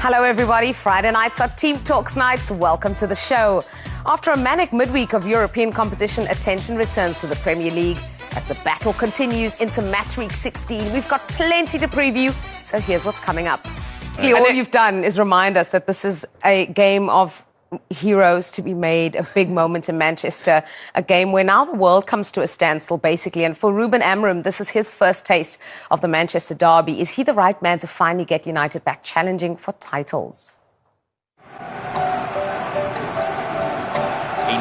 Hello everybody, Friday nights are Team Talks nights. Welcome to the show. After a manic midweek of European competition, attention returns to the Premier League as the battle continues into match week 16. We've got plenty to preview, so here's what's coming up. All you've done is remind us that this is a game of heroes to be made, a big moment in Manchester, a game where now the world comes to a standstill, basically. And for Ruben Amorim, this is his first taste of the Manchester derby. Is he the right man to finally get United back challenging for titles? A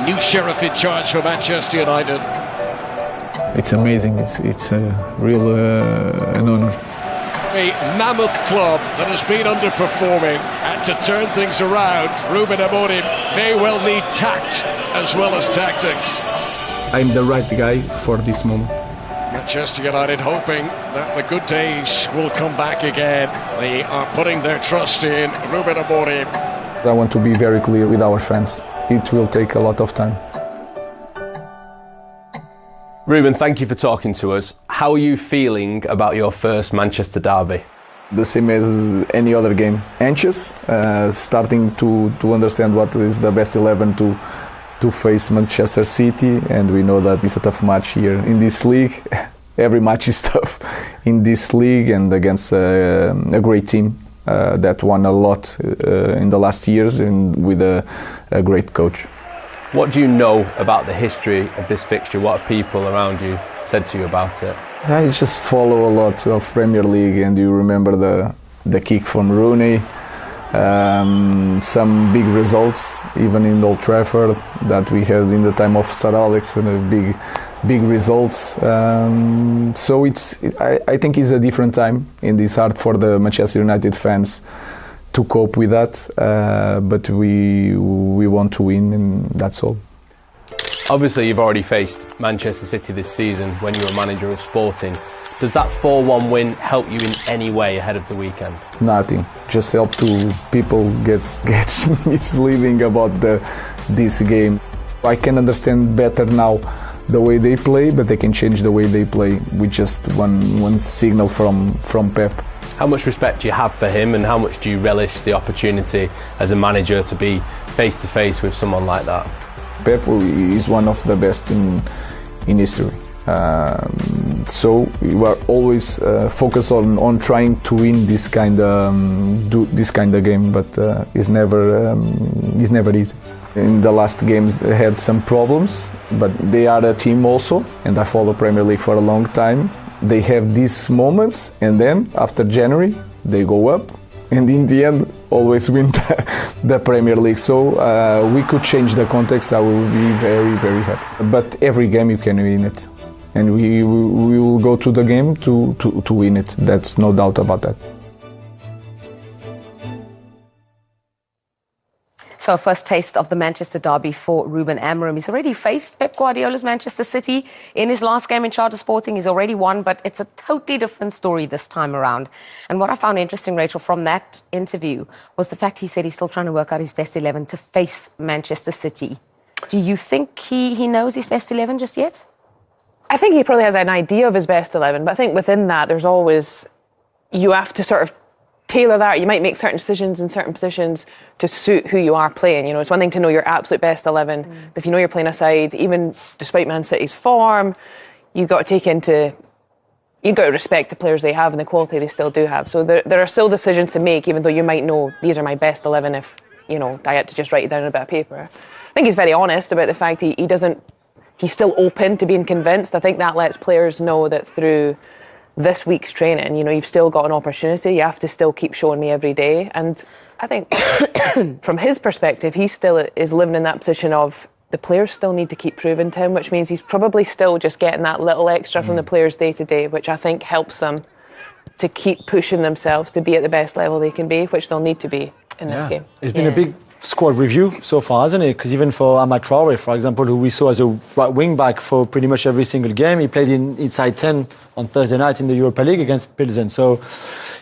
new sheriff in charge for Manchester United. It's amazing. It's a real an honour. A mammoth club that has been underperforming, and to turn things around, Ruben Amorim may well need tact as well as tactics. I'm the right guy for this moment. Manchester United hoping that the good days will come back again. They are putting their trust in Ruben Amorim. I want to be very clear with our fans. It will take a lot of time. Ruben, thank you for talking to us. How are you feeling about your first Manchester derby? The same as any other game. Anxious, starting to understand what is the best 11 to face Manchester City, and we know that it's a tough match here in this league. Every match is tough in this league, and against a great team that won a lot in the last years, and with a great coach. What do you know about the history of this fixture? What have people around you said to you about it? I just follow a lot of Premier League, and you remember the kick from Rooney, some big results, even in Old Trafford, that we had in the time of Sir Alex, and big results. So I think it's a different time, and it's hard for the Manchester United fans to cope with that, but we want to win, and that's all. Obviously, you've already faced Manchester City this season when you were manager of Sporting. Does that 4-1 win help you in any way ahead of the weekend? Nothing. Just help to people get misleading about this game. I can understand better now the way they play, but they can change the way they play with just one signal from Pep. How much respect do you have for him, and how much do you relish the opportunity as a manager to be face to face with someone like that? Pep is one of the best in history. So we are always focused on trying to win this kind of game, but it's never easy. In the last games they had some problems, but they are a team also, and I follow Premier League for a long time. They have these moments, and then after January they go up, and in the end always win the Premier League. So we could change the context. I will be very, very happy. But every game you can win it, and we will go to the game to win it. That's no doubt about that. So first taste of the Manchester derby for Ruben Amorim. He's already faced Pep Guardiola's Manchester City in his last game in charge of Sporting. He's already won, but it's a totally different story this time around. And what I found interesting, Rachel, from that interview was the fact he said he's still trying to work out his best 11 to face Manchester City. Do you think he knows his best 11 just yet? I think he probably has an idea of his best 11, but I think within that there's always, you have to sort of tailor that. You might make certain decisions in certain positions to suit who you are playing. You know, it's one thing to know your absolute best 11, but if you know you're playing a side, even despite Man City's form, you've got to respect the players they have and the quality they still do have. So there are still decisions to make, even though you might know these are my best 11 if, you know, I had to just write it down on a bit of paper. I think he's very honest about the fact he's still open to being convinced. I think that lets players know that through this week's training, you know, you've still got an opportunity. You have to still keep showing me every day. And I think from his perspective, he still is living in that position of the players still need to keep proving to him, which means he's probably still just getting that little extra from the players day to day, which I think helps them to keep pushing themselves to be at the best level they can be, which they'll need to be in this game. It's been a big squad review so far, hasn't it? Because even for Amad Traore, for example, who we saw as a right wing back for pretty much every single game, he played inside 10 on Thursday night in the Europa League against Pilsen. So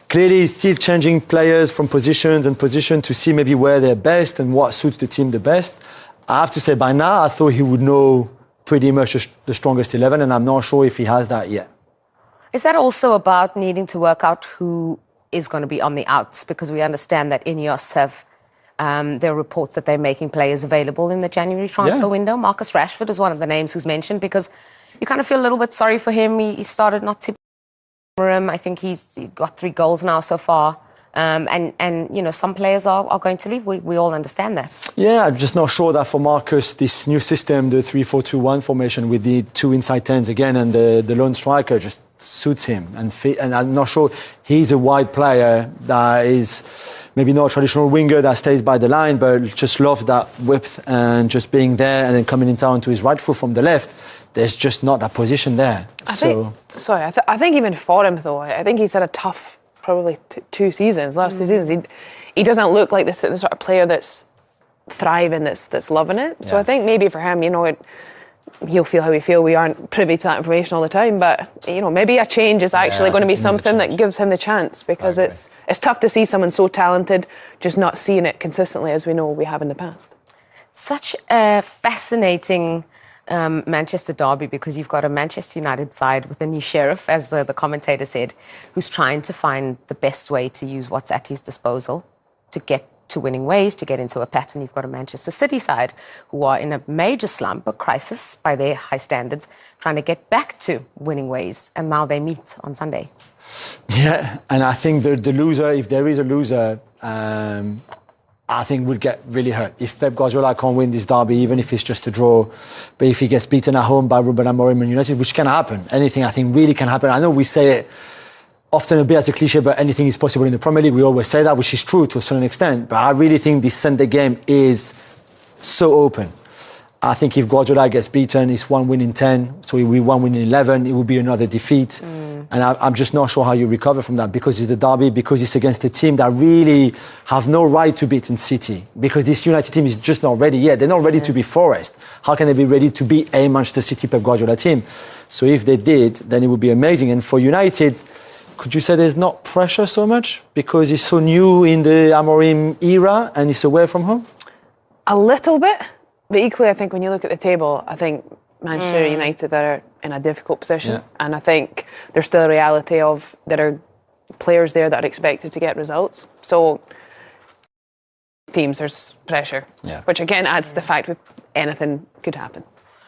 clearly he's still changing players from position to see maybe where they're best and what suits the team the best. I have to say by now I thought he would know pretty much the strongest 11, and I'm not sure if he has that yet. Is that also about needing to work out who is going to be on the outs? Because we understand that Ineos have, there are reports that they're making players available in the January transfer window. Marcus Rashford is one of the names who's mentioned, because you kind of feel a little bit sorry for him. He started not to him. I think he's got 3 goals now so far. And you know, some players are going to leave. We all understand that. Yeah, I'm just not sure that for Marcus, this new system, the 3-4-2-1 formation with the 2 inside 10s again and the lone striker just suits him. And I'm not sure he's a wide player that is maybe not a traditional winger that stays by the line, but just loves that width and just being there and then coming in town to his right foot from the left. There's just not that position there. I think even for him, though, I think he's had a tough probably 2 seasons, last 2 seasons. He doesn't look like the sort of player that's thriving, that's loving it. So I think maybe for him, you know, he'll feel how he feels. We aren't privy to that information all the time, but you know, maybe a change is actually going to be something that gives him the chance, because it's tough to see someone so talented just not seeing it consistently as we know we have in the past. Such a fascinating Manchester derby, because you've got a Manchester United side with a new sheriff, as the commentator said, who's trying to find the best way to use what's at his disposal to get to winning ways, to get into a pattern. You've got a Manchester City side who are in a major slump, a crisis by their high standards, trying to get back to winning ways, and now they meet on Sunday. Yeah, and I think the loser, if there is a loser, I think would get really hurt if Pep Guardiola can't win this derby, even if it's just a draw. But if he gets beaten at home by Ruben Amorim and United, which can happen, anything I think really can happen. I know we say it often a bit as a cliche, but anything is possible in the Premier League. We always say that, which is true to a certain extent. But I really think this Sunday game is so open. I think if Guardiola gets beaten, it's 1 win in 10, so it will be 1 win in 11, it will be another defeat. And I'm just not sure how you recover from that, because it's the derby, because it's against a team that really have no right to beat in City, because this United team is just not ready yet. They're not ready to be Forest. How can they be ready to beat a Manchester City Pep Guardiola team? So if they did, then it would be amazing. And for United, could you say there's not pressure so much because it's so new in the Amorim era and it's away from home? A little bit. But equally, I think when you look at the table, I think Manchester United are in a difficult position. Yeah. And I think there's still a reality of there are players there that are expected to get results. So, teams, there's pressure, which again adds to the fact that anything could happen.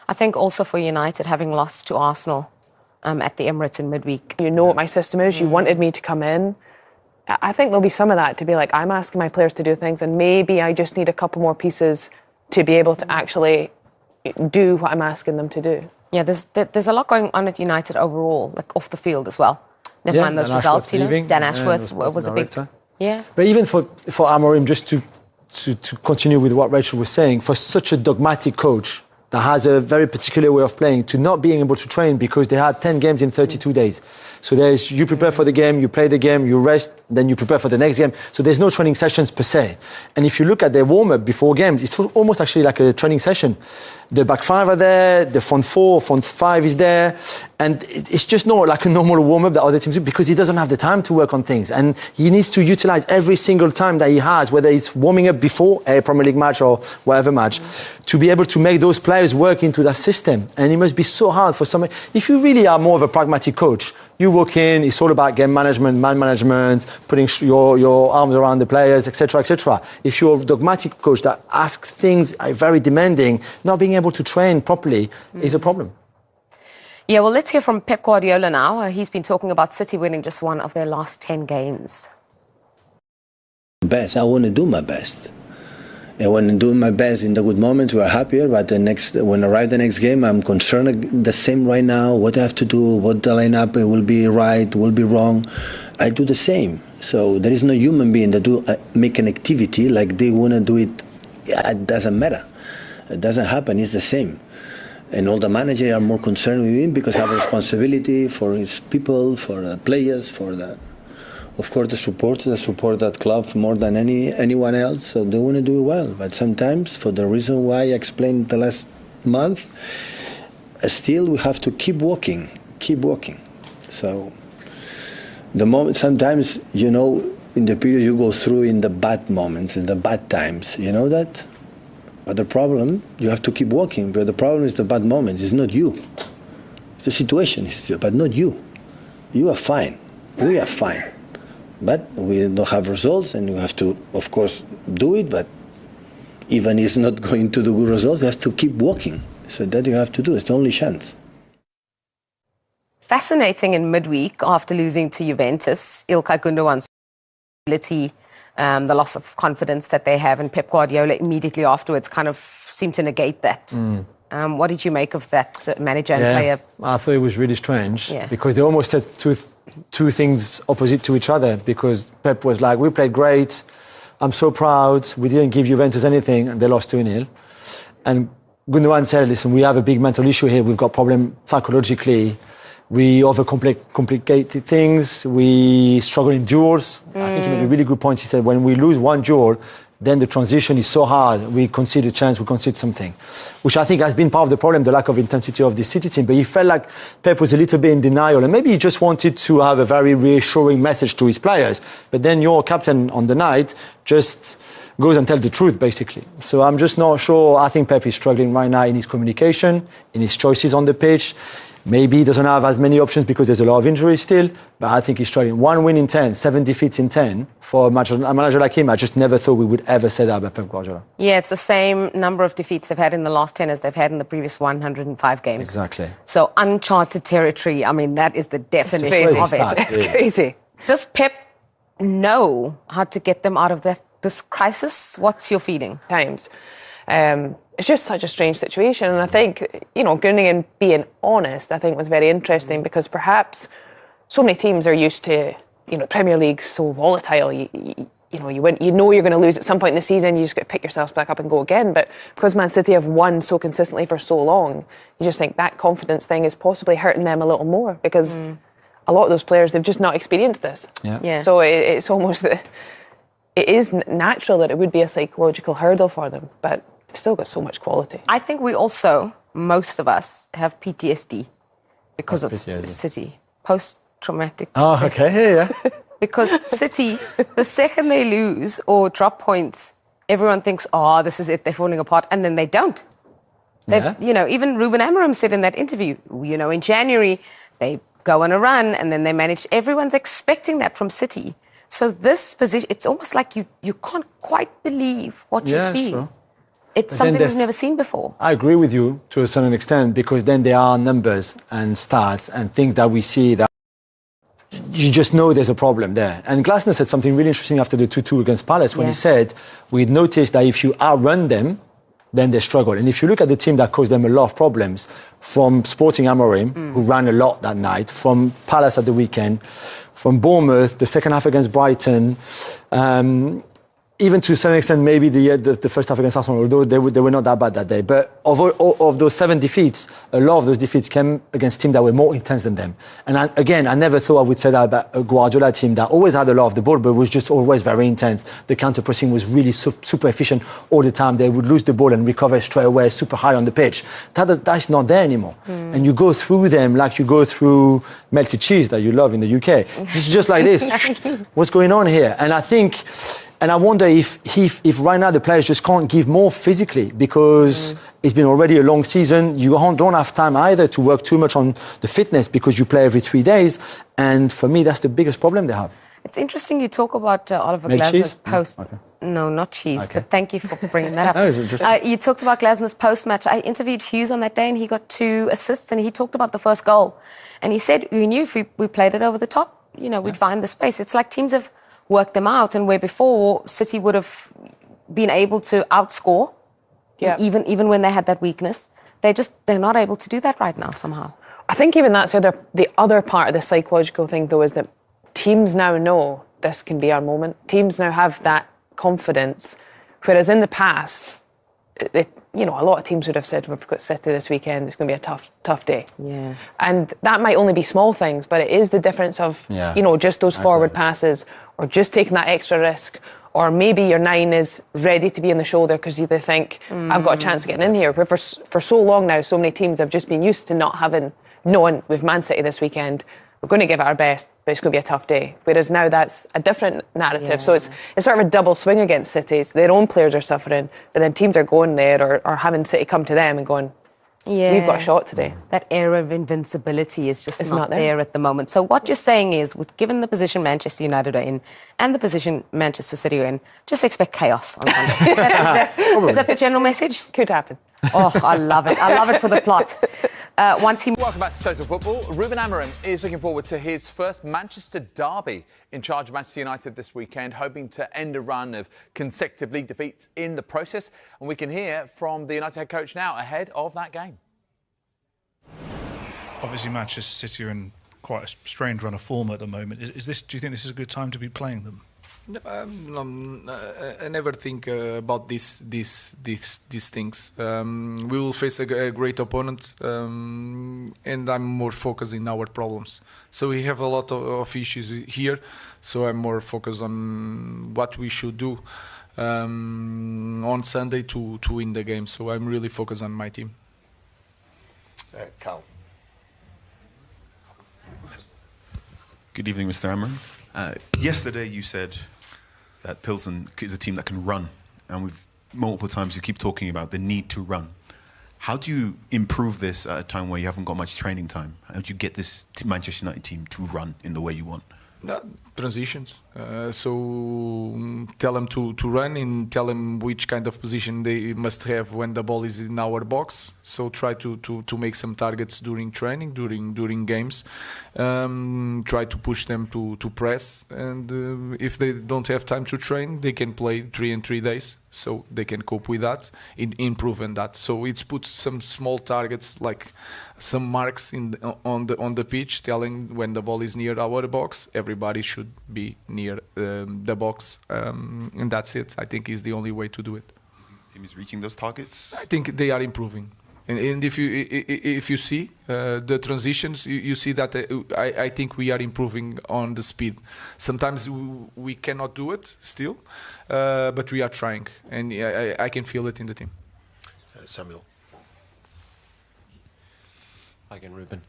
I think also for United, having lost to Arsenal at the Emirates in midweek. You know what my system is. You wanted me to come in. I think there'll be some of that, to be like, I'm asking my players to do things and maybe I just need a couple more pieces to be able to actually do what I'm asking them to do. Yeah, there's a lot going on at United overall, like off the field as well. Never mind those results, you know. Dan Ashworth was a big... Yeah. But even for Amorim, just to continue with what Rachel was saying, for such a dogmatic coach that has a very particular way of playing, to not being able to train because they had 10 games in 32 days. So there's, you prepare for the game, you play the game, you rest, then you prepare for the next game. So there's no training sessions per se. And if you look at their warm-up before games, it's almost actually like a training session. The back 5 are there, the front 4, front 5 is there. And it's just not like a normal warm-up that other teams do, because he doesn't have the time to work on things. And he needs to utilize every single time that he has, whether it's warming up before a Premier League match or whatever match, to be able to make those players work into that system. And it must be so hard for someone. If you really are more of a pragmatic coach, you walk in, it's all about game management, man management, putting your arms around the players, etc., etc. If you're a dogmatic coach that asks things are very demanding, not being able to train properly is a problem. Yeah, well, let's hear from Pep Guardiola now. He's been talking about City winning just one of their last 10 games. I want to do my best. And when doing my best in the good moments, we are happier. But when I arrive the next game, I'm concerned the same right now. What I have to do, what the lineup will be right, will be wrong. I do the same. So there is no human being that make an activity like they want to do it. It doesn't matter. It doesn't happen. It's the same. And all the managers are more concerned with him because they have a responsibility for his people, for the players, of course, the support that club more than anyone else. So they want to do it well. But sometimes, for the reason why I explained the last month, still we have to keep walking. So the moment, sometimes, you know, in the period you go through in the bad moments, in the bad times, you know that? But the problem, you have to keep walking. But the problem is the bad moments. It's not you. The situation is still, but not you. You are fine. We are fine. But we don't have results, and you have to, of course, do it. But even if it's not going to do good results, you have to keep walking. So that you have to do. It's the only chance. Fascinating in midweek after losing to Juventus, Ilkay Gundogan's ability, the loss of confidence that they have, and Pep Guardiola immediately afterwards kind of seemed to negate that. What did you make of that manager and player? I thought it was really strange Yeah. because they almost said two things opposite to each other, because Pep was like, we played great, I'm so proud, we didn't give Juventus anything, and they lost 2-0. And Gundogan said, listen, we have a big mental issue here, we've got problem psychologically, we overcomplicate things, we struggle in duels. I think he made a really good point. He said, when we lose one duel, then the transition is so hard, we concede a chance, we concede something. Which I think has been part of the problem, the lack of intensity of the City team. But he felt like Pep was a little bit in denial, and maybe he just wanted to have a very reassuring message to his players. But then your captain on the night just goes and tells the truth, basically. So I'm just not sure. I think Pep is struggling right now in his communication, in his choices on the pitch. Maybe he doesn't have as many options because there's a lot of injuries still, but I think he's struggling. 1 win in 10, 7 defeats in 10. For a manager like him, I just never thought we would ever say that about Pep Guardiola. Yeah, it's the same number of defeats they've had in the last 10 as they've had in the previous 105 games. Exactly. So uncharted territory, I mean, that is the definition crazy of stuff. it. It's crazy. Does Pep know how to get them out of this crisis? What's your feeling? Times. It's just such a strange situation, and I think, Gundogan being honest, I think was very interesting, because perhaps so many teams are used to, Premier League's so volatile. You win, you're going to lose at some point in the season. You just got to pick yourselves back up and go again. But because Man City have won so consistently for so long, you just think that confidence thing is possibly hurting them a little more, because a lot of those players, they've just not experienced this. Yeah. So it's almost that it is natural that it would be a psychological hurdle for them, but they've still got so much quality. I think we also, most of us, have PTSD because of PTSD? City. Post-traumatic Oh, stress. okay, yeah. Because City, the second they lose or drop points, everyone thinks, oh, this is it, they're falling apart, and then they don't. They've, even Ruben Amorim said in that interview, in January, they go on a run and then they manage. Everyone's expecting that from City. So this position, it's almost like you can't quite believe what you see. Sure. It's But something then we've never seen before. I agree with you to a certain extent, because then there are numbers and stats and things that we see that you just know there's a problem there. And Glasner said something really interesting after the 2-2 against Palace when he said, we noticed that if you outrun them, then they struggle. And if you look at the team that caused them a lot of problems, from Sporting Amorim, who ran a lot that night, from Palace at the weekend, from Bournemouth, the second half against Brighton, even to a certain extent, maybe the first half against Arsenal, although they were not that bad that day. But of those 7 defeats, a lot of those defeats came against teams that were more intense than them. And I never thought I would say that about a Guardiola team that always had a lot of the ball, but was just always very intense. The counter-pressing was really super efficient all the time. They would lose the ball and recover straight away, super high on the pitch. That's not there anymore. And you go through them like you go through melted cheese that you love in the UK. It's just like this. What's going on here? And I think... And I wonder if right now the players just can't give more physically, because it's been already a long season. You don't have time either to work too much on the fitness, because you play every 3 days. And for me, that's the biggest problem they have. It's interesting you talk about Oliver Made Glasner's cheese? post. Okay. No, not cheese, Okay. but thank you for bringing that up. No, it's interesting. You talked about Glasner's post-match. I interviewed Hughes on that day, and he got 2 assists, and he talked about the first goal. And he said, we knew if we played it over the top, we'd find the space. It's like teams have work them out, and where before City would have been able to outscore, even when they had that weakness, they're not able to do that right now somehow. I think even that's the other part of the psychological thing, though, is that teams now know this can be our moment. Teams now have that confidence, whereas in the past, a lot of teams would have said, we've got City this weekend, it's going to be a tough day. Yeah. And that might only be small things, but it is the difference of, just those forward passes, or just taking that extra risk, or maybe your 9 is ready to be in the shoulder because they think, I've got a chance of getting in here. But for so long now, so many teams have just been used to not knowing with Man City this weekend, we're going to give it our best, but it's going to be a tough day. Whereas now that's a different narrative. Yeah. So it's sort of a double swing against City. So their own players are suffering, but then teams are going there or having City come to them and going, Yeah. we've got a shot today. That air of invincibility is just It's not not there. there at the moment. So what you're saying is, given the position Manchester United are in and the position Manchester City are in, just expect chaos on Sunday. Is that the general message? Could happen. Oh, I love it. I love it for the plot. One team. Welcome back to Total Football. Ruben Amorim is looking forward to his first Manchester derby in charge of Manchester United this weekend, hoping to end a run of consecutive league defeats in the process. And we can hear from the United head coach now ahead of that game. Obviously, Manchester City are in quite a strange run of form at the moment. Do you think this is a good time to be playing them? I never think about these things. We will face a great opponent, and I'm more focused in our problems. So we have a lot of issues here. So I'm more focused on what we should do on Sunday to win the game. So I'm really focused on my team. Carl. Good evening, Mr. Amorim. Yesterday you said that Pilsen is a team that can run, and we've multiple times you keep talking about the need to run. How do you improve this at a time where you haven't got much training time? How do you get this Manchester United team to run in the way you want? Transitions. So tell them to run and tell them which kind of position they must have when the ball is in our box. So try to make some targets during training, during games. Try to push them to press. And if they don't have time to train, they can play 3 in 3 days. So they can cope with that, improve on that. So it's put some small targets, like some marks on the pitch, telling when the ball is near our box, everybody should be near the box, and that's it. I think is the only way to do it. The team is reaching those targets? I think they are improving. And if you see the transitions, you see that I think we are improving on the speed. Sometimes we cannot do it still, but we are trying, and I can feel it in the team. Samuel. Hi again, Ruben.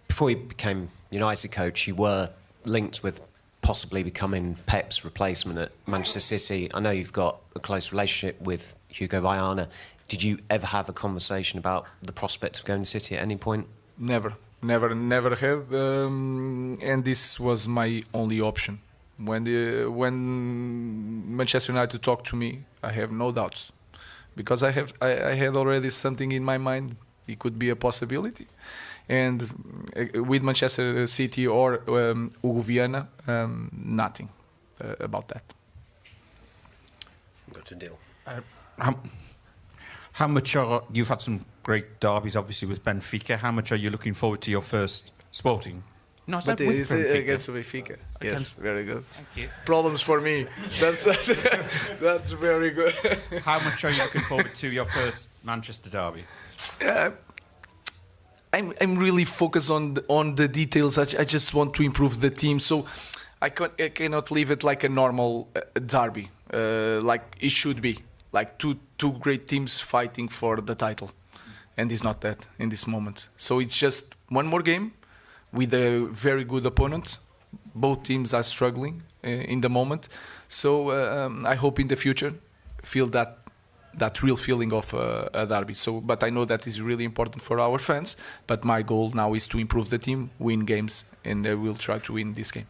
Before you became United coach, you were linked with possibly becoming Pep's replacement at Manchester City. I know you've got a close relationship with Hugo Viana. Did you ever have a conversation about the prospect of going to City at any point? Never had, and this was my only option. When Manchester United talked to me, I have no doubts, because I had already something in my mind. It could be a possibility, and with Manchester City or Hugo Viana, nothing about that. Go to Neil. How much you've had some great derbies, obviously, with Benfica. How much are you looking forward to your first Sporting? No, but it's against Benfica. Yes, very good. Thank you. Problems for me. That's very good. How much are you looking forward to your first Manchester derby? I'm really focused on the details. I just want to improve the team, so I cannot leave it like a normal derby, like it should be. Like two great teams fighting for the title, and it's not that in this moment. So it's just one more game with a very good opponent. Both teams are struggling in the moment, so I hope in the future feel that real feeling of a derby. So, but I know that is really important for our fans. But my goal now is to improve the team, win games, and we'll try to win this game.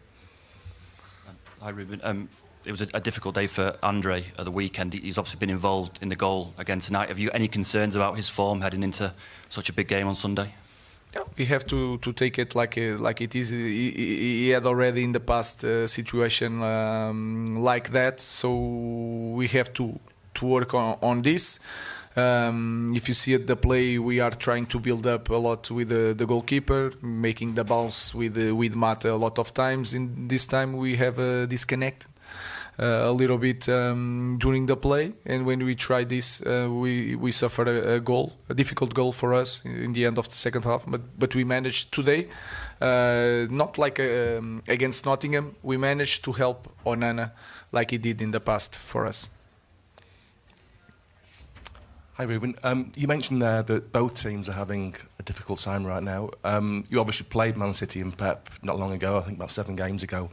Hi, Ruben. It was a difficult day for Andre at the weekend. He's obviously been involved in the goal again tonight. Have you any concerns about his form heading into such a big game on Sunday? Yeah, we have to take it like it is. He had already in the past situation like that, so we have to work on this. If you see at the play, we are trying to build up a lot with the goalkeeper, making the balls with Mata a lot of times. In this time, we have a disconnect a little bit during the play, and when we try this, we suffer a difficult goal for us in the end of the second half. But we managed today, not like against Nottingham. We managed to help Onana like he did in the past for us. Hi, Ruben. You mentioned there that both teams are having a difficult time right now. You obviously played Man City and Pep not long ago, I think about 7 games ago,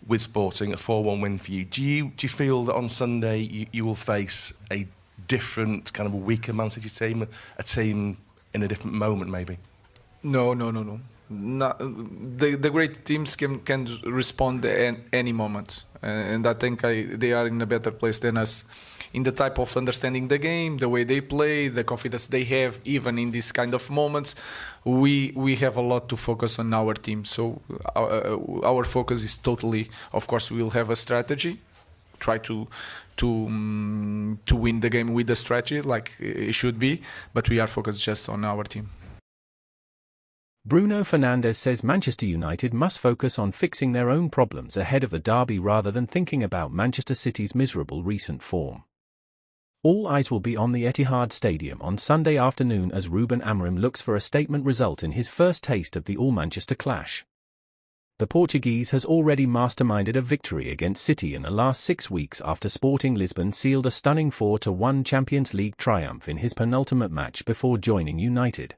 with Sporting, a 4-1 win for you. Do you feel that on Sunday you will face a different, kind of a weaker Man City team, a team in a different moment, maybe? No. The great teams can respond at any moment, and I think they are in a better place than us in the type of understanding the game, the way they play, the confidence they have, even in these kind of moments. We have a lot to focus on our team, so our focus is totally, of course, we will have a strategy, try to win the game with the strategy like it should be, but we are focused just on our team. Bruno Fernandes says Manchester United must focus on fixing their own problems ahead of the derby rather than thinking about Manchester City's miserable recent form. All eyes will be on the Etihad Stadium on Sunday afternoon as Ruben Amorim looks for a statement result in his first taste of the All-Manchester clash. The Portuguese has already masterminded a victory against City in the last 6 weeks after Sporting Lisbon sealed a stunning 4-1 Champions League triumph in his penultimate match before joining United.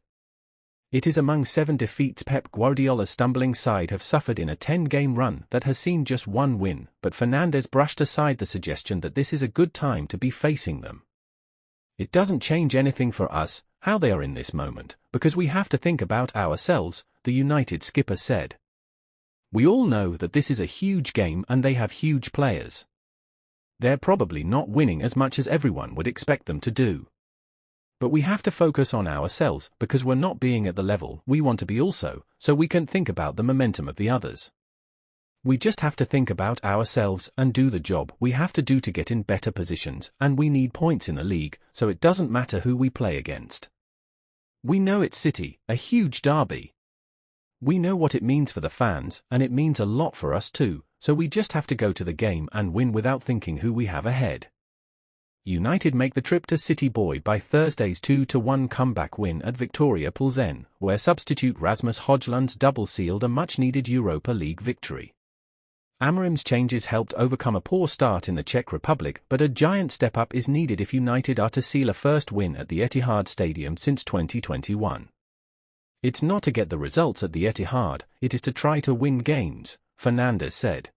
It is among 7 defeats Pep Guardiola's stumbling side have suffered in a 10-game run that has seen just 1 win, but Fernandes brushed aside the suggestion that this is a good time to be facing them. It doesn't change anything for us, how they are in this moment, because we have to think about ourselves, the United skipper said. We all know that this is a huge game and they have huge players. They're probably not winning as much as everyone would expect them to do. But we have to focus on ourselves because we're not being at the level we want to be also, so we can think about the momentum of the others. We just have to think about ourselves and do the job we have to do to get in better positions, and we need points in the league, so it doesn't matter who we play against. We know it's City, a huge derby. We know what it means for the fans, and it means a lot for us too, so we just have to go to the game and win without thinking who we have ahead. United make the trip to City buoyed by Thursday's 2-1 comeback win at Victoria Plzen, where substitute Rasmus Højlund's double sealed a much-needed Europa League victory. Amorim's changes helped overcome a poor start in the Czech Republic, but a giant step-up is needed if United are to seal a first win at the Etihad Stadium since 2021. It's not to get the results at the Etihad, it is to try to win games, Fernandes said.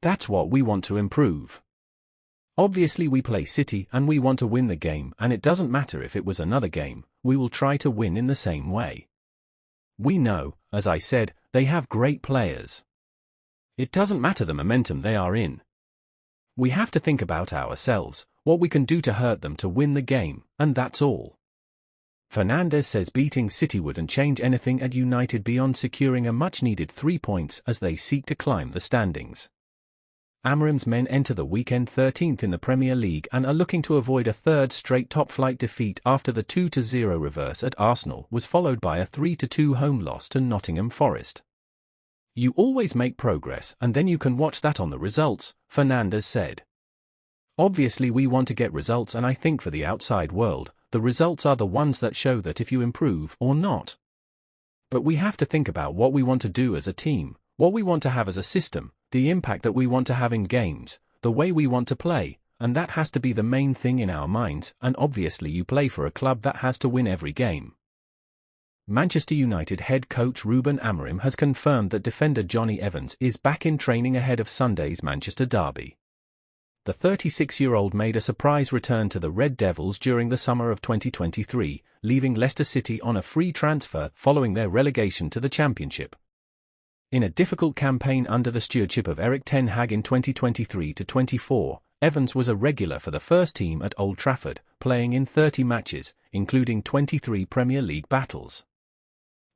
That's what we want to improve. Obviously we play City and we want to win the game, and it doesn't matter if it was another game, we will try to win in the same way. We know, as I said, they have great players. It doesn't matter the momentum they are in. We have to think about ourselves, what we can do to hurt them to win the game, and that's all. Fernandes says beating City wouldn't change anything at United beyond securing a much-needed 3 points as they seek to climb the standings. Amorim's men enter the weekend 13th in the Premier League and are looking to avoid a third straight top-flight defeat after the 2-0 reverse at Arsenal was followed by a 3-2 home loss to Nottingham Forest. You always make progress and then you can watch that on the results, Fernandes said. Obviously we want to get results, and I think for the outside world, the results are the ones that show that if you improve or not. But we have to think about what we want to do as a team, what we want to have as a system, the impact that we want to have in games, the way we want to play, and that has to be the main thing in our minds, and obviously you play for a club that has to win every game. Manchester United head coach Ruben Amorim has confirmed that defender Johnny Evans is back in training ahead of Sunday's Manchester derby. The 36-year-old made a surprise return to the Red Devils during the summer of 2023, leaving Leicester City on a free transfer following their relegation to the Championship. In a difficult campaign under the stewardship of Erik ten Hag in 2023-24, Evans was a regular for the first team at Old Trafford, playing in 30 matches, including 23 Premier League battles.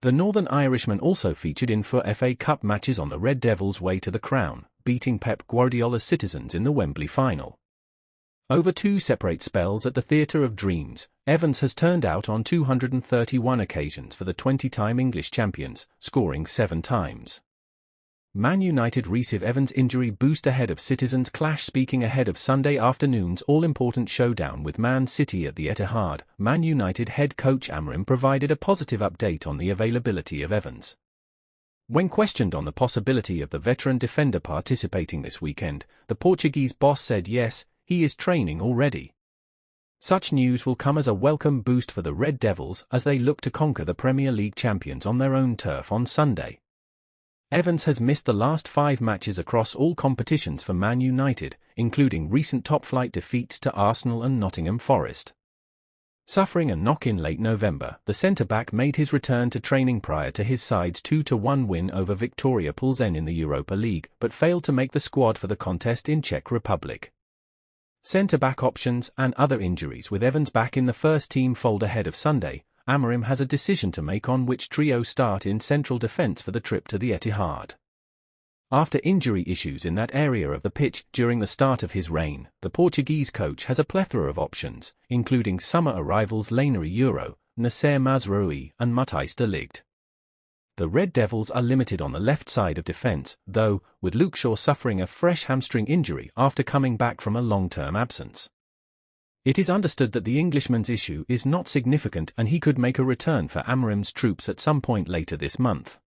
The Northern Irishman also featured in 4 FA Cup matches on the Red Devils' way to the crown, beating Pep Guardiola's Citizens in the Wembley final. Over 2 separate spells at the Theatre of Dreams, Evans has turned out on 231 occasions for the 20-time English champions, scoring 7 times. Man United receive Evans' injury boost ahead of Citizens' clash. Speaking ahead of Sunday afternoon's all-important showdown with Man City at the Etihad, Man United head coach Amorim provided a positive update on the availability of Evans. When questioned on the possibility of the veteran defender participating this weekend, the Portuguese boss said yes, he is training already. Such news will come as a welcome boost for the Red Devils as they look to conquer the Premier League champions on their own turf on Sunday. Evans has missed the last 5 matches across all competitions for Man United, including recent top-flight defeats to Arsenal and Nottingham Forest. Suffering a knock in late November, the centre-back made his return to training prior to his side's 2-1 win over Viktoria Plzeň in the Europa League, but failed to make the squad for the contest in Czech Republic. Centre-back options and other injuries. With Evans back in the first team fold ahead of Sunday, Amorim has a decision to make on which trio start in central defence for the trip to the Etihad. After injury issues in that area of the pitch during the start of his reign, the Portuguese coach has a plethora of options, including summer arrivals Lainari Euro, Nasser Mazraoui and Matthijs de Ligt. The Red Devils are limited on the left side of defence, though, with Luke Shaw suffering a fresh hamstring injury after coming back from a long-term absence. It is understood that the Englishman's issue is not significant and he could make a return for Amorim's troops at some point later this month.